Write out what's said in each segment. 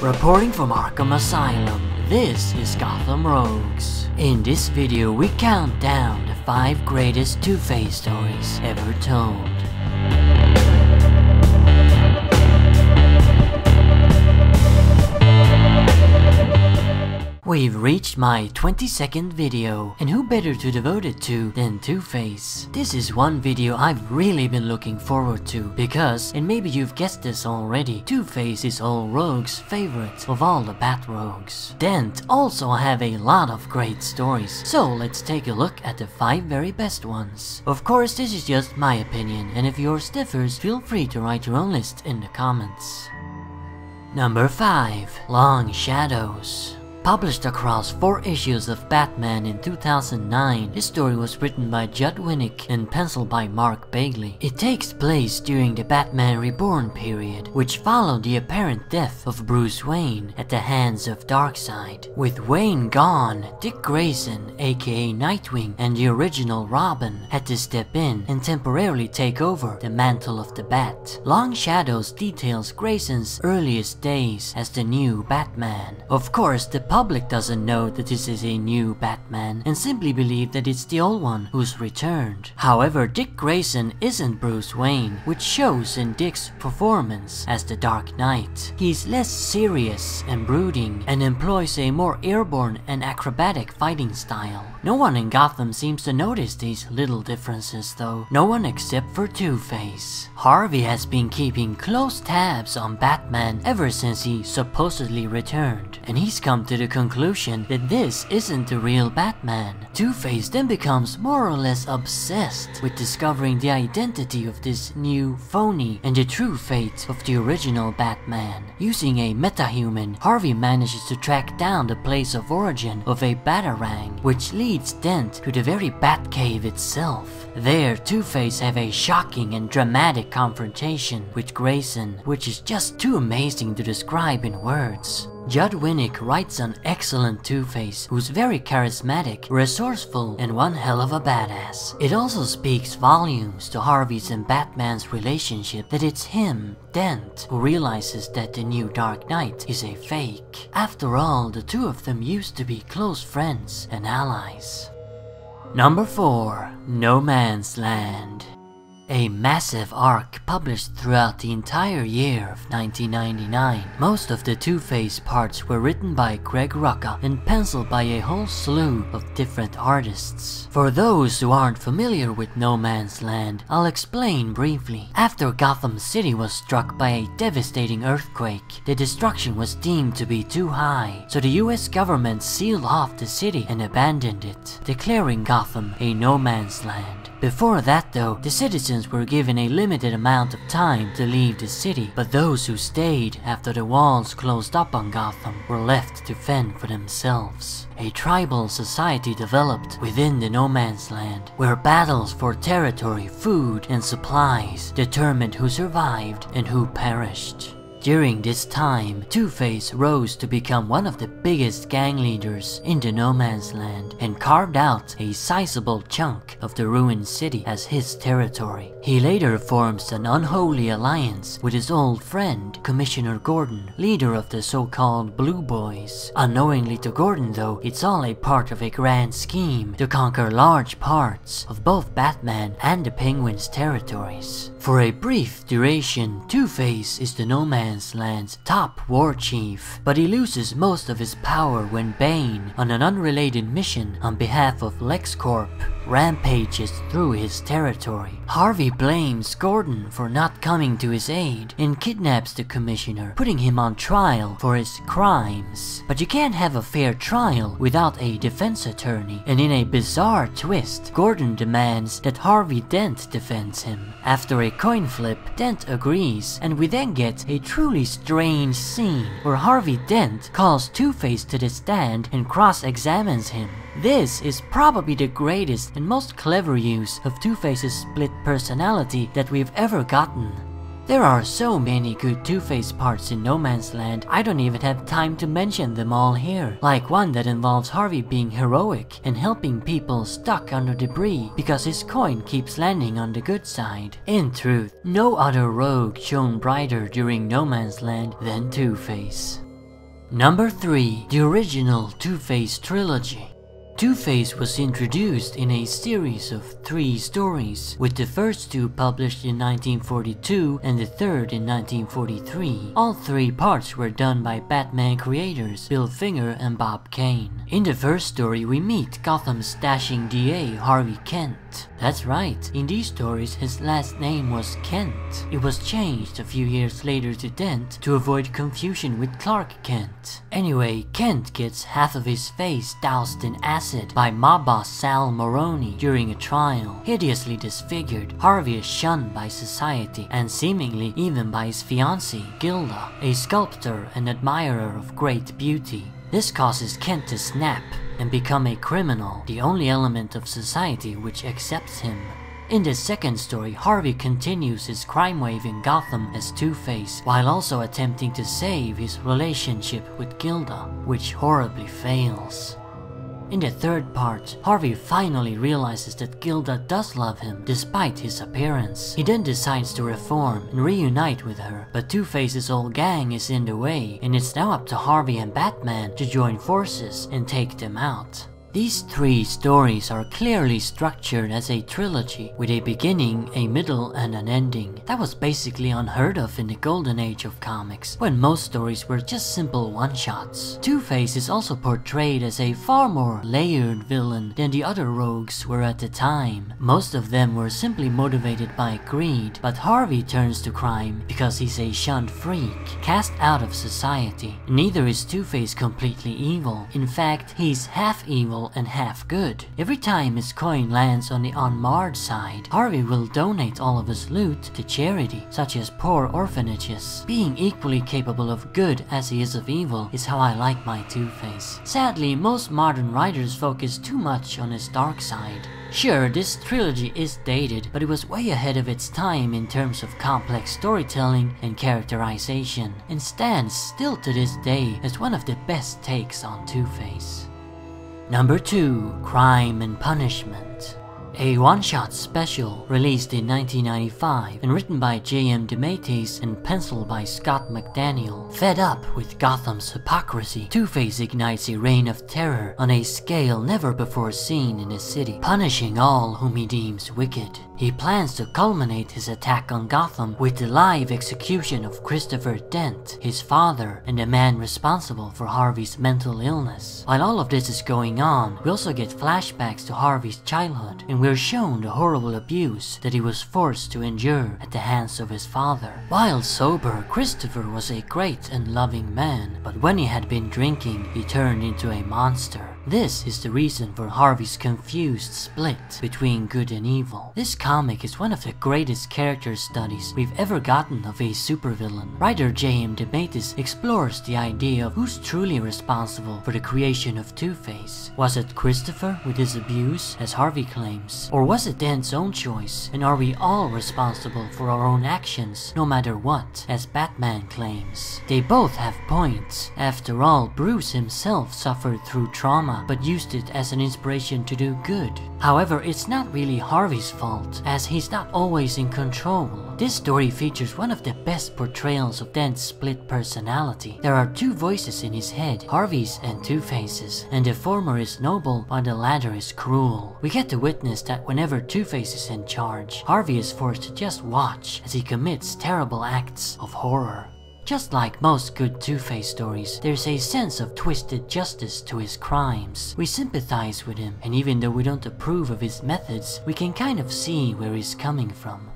Reporting from Arkham Asylum, this is Gotham Rogues. In this video, we count down the 5 greatest Two-Face stories ever told. We've reached my 22nd video, and who better to devote it to than Two-Face? This is one video I've really been looking forward to, because, and maybe you've guessed this already, Two-Face is all rogues' favorite of all the Bat Rogues. Dent also have a lot of great stories, so let's take a look at the 5 very best ones. Of course, this is just my opinion, and if yours differs, feel free to write your own list in the comments. Number 5. Long Shadows. Published across 4 issues of Batman in 2009, this story was written by Judd Winick and penciled by Mark Bagley. It takes place during the Batman Reborn period, which followed the apparent death of Bruce Wayne at the hands of Darkseid. With Wayne gone, Dick Grayson, aka Nightwing, and the original Robin had to step in and temporarily take over the mantle of the Bat. Long Shadows details Grayson's earliest days as the new Batman. Of course, the public doesn't know that this is a new Batman and simply believe that it's the old one who's returned. However, Dick Grayson isn't Bruce Wayne, which shows in Dick's performance as the Dark Knight. He's less serious and brooding and employs a more airborne and acrobatic fighting style. No one in Gotham seems to notice these little differences though, no one except for Two-Face. Harvey has been keeping close tabs on Batman ever since he supposedly returned, and he's come to the conclusion that this isn't the real Batman. Two-Face then becomes more or less obsessed with discovering the identity of this new phony and the true fate of the original Batman. Using a metahuman, Harvey manages to track down the place of origin of a Batarang, which leads Dent to the very Batcave itself. There, Two-Face have a shocking and dramatic confrontation with Grayson, which is just too amazing to describe in words. Judd Winick writes an excellent Two-Face who's very charismatic, resourceful, and one hell of a badass. It also speaks volumes to Harvey's and Batman's relationship that it's him, Dent, who realizes that the new Dark Knight is a fake. After all, the two of them used to be close friends and allies. Number 4. No Man's Land. A massive arc published throughout the entire year of 1999. Most of the Two-Face parts were written by Greg Rucka and penciled by a whole slew of different artists. For those who aren't familiar with No Man's Land, I'll explain briefly. After Gotham City was struck by a devastating earthquake, the destruction was deemed to be too high, so the US government sealed off the city and abandoned it, declaring Gotham a no man's land. Before that though, the citizens were given a limited amount of time to leave the city, but those who stayed after the walls closed up on Gotham were left to fend for themselves. A tribal society developed within the No Man's Land, where battles for territory, food, and supplies determined who survived and who perished. During this time, Two-Face rose to become one of the biggest gang leaders in the No Man's Land and carved out a sizable chunk of the ruined city as his territory. He later forms an unholy alliance with his old friend, Commissioner Gordon, leader of the so-called Blue Boys. Unknowingly to Gordon though, it's all a part of a grand scheme to conquer large parts of both Batman and the Penguin's territories. For a brief duration, Two-Face is the No Man's Land's top war chief, but he loses most of his power when Bane, on an unrelated mission on behalf of LexCorp, rampages through his territory. Harvey blames Gordon for not coming to his aid and kidnaps the commissioner, putting him on trial for his crimes. But you can't have a fair trial without a defense attorney, and in a bizarre twist, Gordon demands that Harvey Dent defends him. After a coin flip, Dent agrees, and we then get a truly strange scene where Harvey Dent calls Two-Face to the stand and cross-examines him. This is probably the greatest and most clever use of Two-Face's split personality that we've ever gotten. There are so many good Two-Face parts in No Man's Land, I don't even have time to mention them all here. Like one that involves Harvey being heroic and helping people stuck under debris because his coin keeps landing on the good side. In truth, no other rogue shone brighter during No Man's Land than Two-Face. Number 3. The original Two-Face trilogy. Two-Face was introduced in a series of 3 stories, with the first 2 published in 1942 and the third in 1943. All 3 parts were done by Batman creators Bill Finger and Bob Kane. In the first story, we meet Gotham's dashing DA Harvey Kent. That's right, in these stories his last name was Kent. It was changed a few years later to Dent to avoid confusion with Clark Kent. Anyway, Kent gets half of his face doused in acid by mob boss Sal Maroni during a trial. Hideously disfigured, Harvey is shunned by society and seemingly even by his fiancée, Gilda, a sculptor and admirer of great beauty. This causes Kent to snap and become a criminal, the only element of society which accepts him. In the second story, Harvey continues his crime wave in Gotham as Two-Face, while also attempting to save his relationship with Gilda, which horribly fails. In the third part, Harvey finally realizes that Gilda does love him despite his appearance. He then decides to reform and reunite with her, but Two-Face's old gang is in the way, and it's now up to Harvey and Batman to join forces and take them out. These 3 stories are clearly structured as a trilogy, with a beginning, a middle, and an ending. That was basically unheard of in the golden age of comics, when most stories were just simple one-shots. Two-Face is also portrayed as a far more layered villain than the other rogues were at the time. Most of them were simply motivated by greed, but Harvey turns to crime because he's a shunned freak, cast out of society. Neither is Two-Face completely evil. In fact, he's half evil and half good. Every time his coin lands on the unmarred side, Harvey will donate all of his loot to charity, such as poor orphanages. Being equally capable of good as he is of evil is how I like my Two-Face. Sadly, most modern writers focus too much on his dark side. Sure, this trilogy is dated, but it was way ahead of its time in terms of complex storytelling and characterization, and stands still to this day as one of the best takes on Two-Face. Number 2. Crime and Punishment. A one-shot special released in 1995 and written by J.M. DeMatteis and penciled by Scott McDaniel. Fed up with Gotham's hypocrisy, Two-Face ignites a reign of terror on a scale never before seen in the city, punishing all whom he deems wicked. He plans to culminate his attack on Gotham with the live execution of Christopher Dent, his father, and the man responsible for Harvey's mental illness. While all of this is going on, we also get flashbacks to Harvey's childhood, and we're shown the horrible abuse that he was forced to endure at the hands of his father. While sober, Christopher was a great and loving man, but when he had been drinking, he turned into a monster. This is the reason for Harvey's confused split between good and evil. This comic is one of the greatest character studies we've ever gotten of a supervillain. Writer J.M. DeMatteis explores the idea of who's truly responsible for the creation of Two-Face. Was it Christopher with his abuse, as Harvey claims? Or was it Dent's own choice? And are we all responsible for our own actions, no matter what, as Batman claims? They both have points. After all, Bruce himself suffered through trauma, but used it as an inspiration to do good. However, it's not really Harvey's fault, as he's not always in control. This story features one of the best portrayals of Dent's split personality. There are 2 voices in his head, Harvey's and Two-Face's, and the former is noble while the latter is cruel. We get to witness that whenever Two-Face is in charge, Harvey is forced to just watch as he commits terrible acts of horror. Just like most good Two-Face stories, there's a sense of twisted justice to his crimes. We sympathize with him, and even though we don't approve of his methods, we can kind of see where he's coming from.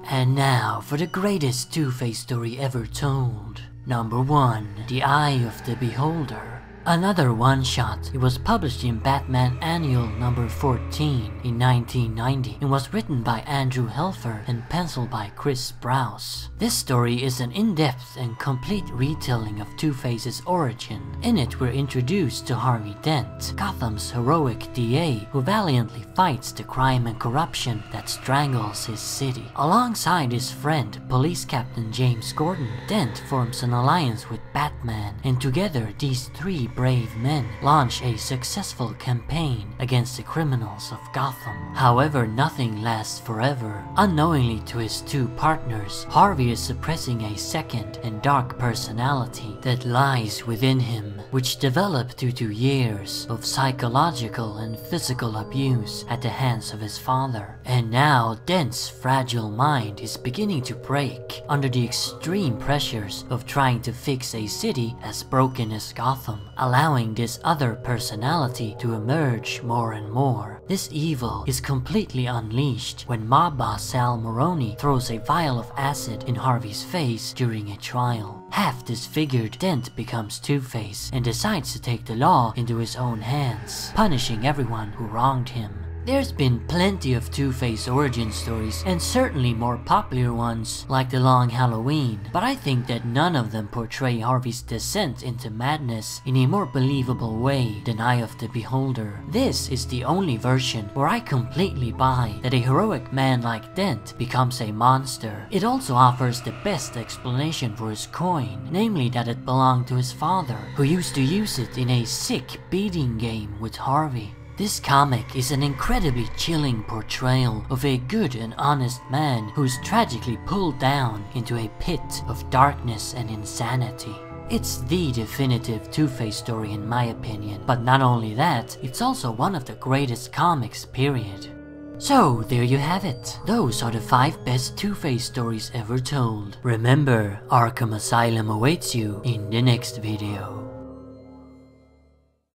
And now for the greatest Two-Face story ever told. Number 1. The Eye of the Beholder. Another one-shot. It was published in Batman Annual number 14 in 1990 and was written by Andrew Helfer and penciled by Chris Sprouse. This story is an in-depth and complete retelling of Two-Face's origin. In it, we're introduced to Harvey Dent, Gotham's heroic DA who valiantly fights the crime and corruption that strangles his city. Alongside his friend, Police Captain James Gordon, Dent forms an alliance with Batman, and together these 3 brave men launch a successful campaign against the criminals of Gotham. However, nothing lasts forever. Unknowingly to his two partners, Harvey is suppressing a second and dark personality that lies within him, which developed due to years of psychological and physical abuse at the hands of his father. And now Dent's fragile mind is beginning to break under the extreme pressures of trying to fix a city as broken as Gotham, allowing this other personality to emerge more and more. This evil is completely unleashed when mob boss Sal Moroni throws a vial of acid in Harvey's face during a trial. Half disfigured, Dent becomes Two-Face and decides to take the law into his own hands, punishing everyone who wronged him. There's been plenty of Two-Face origin stories, and certainly more popular ones like The Long Halloween, but I think that none of them portray Harvey's descent into madness in a more believable way than Eye of the Beholder. This is the only version where I completely buy that a heroic man like Dent becomes a monster. It also offers the best explanation for his coin, namely that it belonged to his father, who used to use it in a sick beating game with Harvey. This comic is an incredibly chilling portrayal of a good and honest man who's tragically pulled down into a pit of darkness and insanity. It's the definitive Two-Face story in my opinion, but not only that, it's also one of the greatest comics, period. So there you have it. Those are the 5 best Two-Face stories ever told. Remember, Arkham Asylum awaits you in the next video.